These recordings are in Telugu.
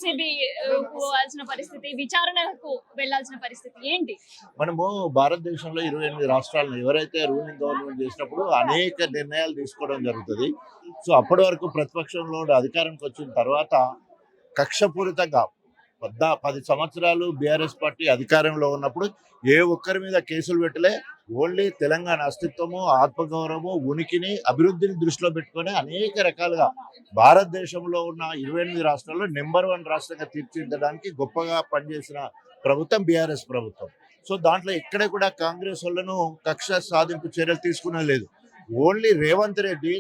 ఏసీబీ పోవాల్సిన పరిస్థితి, విచారణకు వెళ్లాల్సిన పరిస్థితి ఏంటి? మనము భారతదేశంలో 28 రాష్ట్రాలను ఎవరైతే రూలింగ్ గవర్నమెంట్ చేసినప్పుడు అనేక నిర్ణయాలు తీసుకోవడం జరుగుతుంది. సో అప్పటి వరకు ప్రతిపక్షంలో అధికారానికి వచ్చిన తర్వాత కక్షపూరితంగా 10 సంవత్సరాలు బీఆర్ఎస్ పార్టీ అధికారంలో ఉన్నప్పుడు ఏ ఒక్కరి మీద కేసులు పెట్టలే. ఓన్లీ తెలంగాణ అస్తిత్వము, ఆత్మగౌరవము, ఉనికిని, అభివృద్ధిని దృష్టిలో పెట్టుకొని అనేక రకాలుగా భారతదేశంలో ఉన్న 28 రాష్ట్రాల్లో నెంబర్ 1 రాష్ట్రంగా తీర్చిదిద్దడానికి గొప్పగా పనిచేసిన ప్రభుత్వం బీఆర్ఎస్ ప్రభుత్వం. సో దాంట్లో ఎక్కడ కూడా కాంగ్రెస్ వాళ్ళను కక్ష సాధింపు చర్యలు తీసుకునే లేదు. ఓన్లీ రేవంత్ రెడ్డి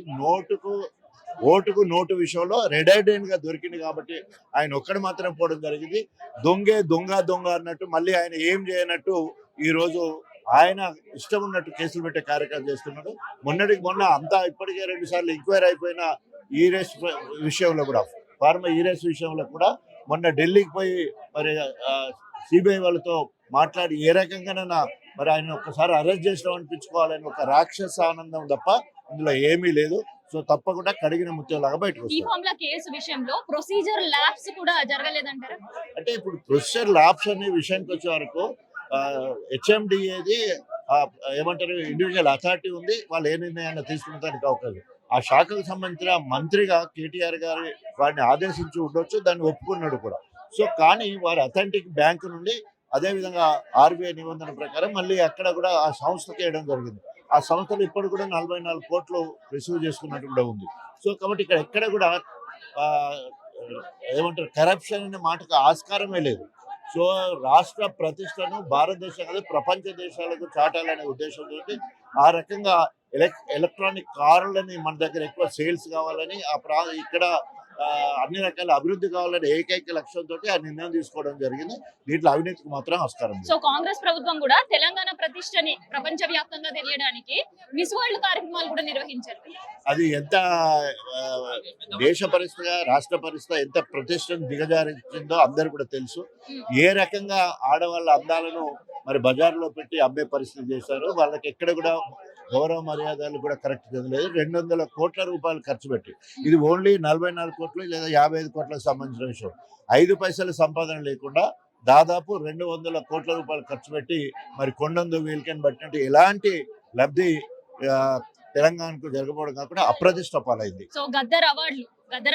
ఓటుకు నోటు విషయంలో రెడ్ ఐడెంట్ గా దొరికింది కాబట్టి ఆయన ఒక్కడు మాత్రం పోవడం జరిగింది. దొంగ అన్నట్టు మళ్ళీ ఆయన ఏం చేయనట్టు ఈ రోజు ఆయన ఇష్టం ఉన్నట్టు కేసులు పెట్టే కార్యక్రమం చేస్తున్నాడు. మొన్న అంతా ఇప్పటికే 2 సార్లు ఎంక్వైరీ అయిపోయిన ఈరేస్ విషయంలో కూడా, ఫార్మా ఈరేస్ విషయంలో కూడా మొన్న ఢిల్లీకి పోయి మరి సిబిఐ వాళ్ళతో మాట్లాడి ఏ రకంగానైనా మరి ఆయన ఒక్కసారి అరెస్ట్ చేసినాం అనిపించుకోవాలని ఒక రాక్షస ఆనందం తప్ప ఇందులో ఏమీ లేదు. సో తప్పకుండా కడిగిన ముత్యంలాగా బయటకు వస్తుంది. కేసు విషయంలో ప్రొసీజర్ ల్యాబ్స్ కూడా జరగలేదంటారా? అంటే ఇప్పుడు ప్రొసీజర్ ల్యాబ్స్ అనే విషయానికి వచ్చే వరకు హెచ్ఎండిఏది ఏమంటారు ఇండివిజువల్ అథారిటీ ఉంది. వాళ్ళు ఏ నిర్ణయాన్ని తీసుకునేదానికి అవకాశం. ఆ శాఖకు సంబంధించిన మంత్రిగా కేటీఆర్ గారి వారిని ఆదేశించి ఉండొచ్చు, దాన్ని ఒప్పుకున్నాడు కూడా. సో కానీ వారి అథెంటిక్ బ్యాంకు నుండి అదేవిధంగా ఆర్బీఐ నిబంధన ప్రకారం మళ్ళీ అక్కడ కూడా ఆ సంస్థకి వేయడం జరిగింది. ఆ సంస్థలు ఇప్పుడు కూడా 44 కోట్లు రిసీవ్ చేసుకున్నట్టు కూడా ఉంది. సో కాబట్టి ఇక్కడ ఎక్కడ కూడా ఏమంటారు కరప్షన్ అనే మాటకు ఆస్కారమే లేదు. సో రాష్ట్ర ప్రతిష్టను భారతదేశం కదా ప్రపంచ దేశాలకు చాటాలనే ఉద్దేశంతో ఆ రకంగా ఎలక్ట్రానిక్ కార్లని మన దగ్గర ఎక్కువ సేల్స్ కావాలని ఇక్కడ అన్ని రకాల అభివృద్ధి కావాలని ఏకైక లక్ష్యంతో ఆ నిర్ణయం తీసుకోవడం జరిగింది. దీంట్లో అవినీతికి మాత్రం ఆస్కారం. సో కాంగ్రెస్ ప్రభుత్వం కూడా తెలంగాణ ప్రతిష్టని ప్రపంచ వ్యాప్తంగా తెలియడానికి మిస్ వరల్డ్ కార్యక్రమాలు కూడా నిర్వహించారు. అది ఎంత దేశ పరిస్థితిగా రాష్ట్ర పరిస్థితి ఎంత ప్రతిష్టను దిగజారించిందో అందరూ కూడా తెలుసు. ఏ రకంగా ఆడవాళ్ళ అందాలను మరి బజార్లో పెట్టి అమ్మే పరిస్థితి చేశారు. వాళ్ళకి ఎక్కడ కూడా గౌరవ మర్యాదలు కూడా కరెక్ట్ లేదు. 200 కోట్ల రూపాయలు ఖర్చు పెట్టి, ఇది ఓన్లీ 44 కోట్లు లేదా 55 కోట్లకు సంబంధించిన విషయం. 5 పైసల సంపాదన లేకుండా దాదాపు 200 కోట్ల రూపాయలు ఖర్చు పెట్టి మరి కొండందు వీల్కెన్ బట్టినట్టు ఎలాంటి లబ్ధి తెలంగాణకు జరగకపోవడం కాకుండా అప్రతిష్ట పాలైంది. సో గద్దర్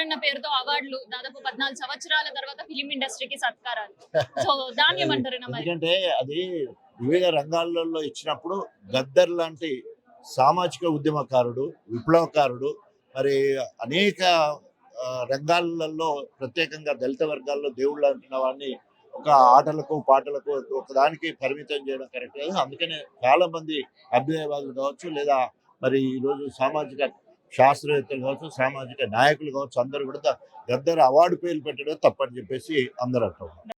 అన్న పేరుతో అవార్డులు దాదాపు 14 సంవత్సరాల తర్వాత ఫిలిం ఇండస్ట్రీకి సత్కారాలు. సో దాన్ని ఏమంటారు? ఎందుకంటే అది వివిధ రంగాలలో ఇచ్చినప్పుడు గద్దర్ లాంటి సామాజిక ఉద్యమకారుడు, విప్లవకారుడు, మరి అనేక రంగాలలో ప్రత్యేకంగా దళిత వర్గాల్లో దేవుళ్ళు అంటున్న వాడిని ఒక ఆటలకు పాటలకు ఒకదానికి పరిమితం చేయడం కరెక్ట్ కాదు. అందుకనే చాలా మంది అభ్యుదయవాదులు కావచ్చు, లేదా మరి ఈరోజు సామాజిక శాస్త్రవేత్తలు కావచ్చు, సామాజిక నాయకులు కావచ్చు, అందరూ కూడా గద్దర్ అవార్డు పేర్లు పెట్టడం తప్పని చెప్పేసి అందరూ అంటారు.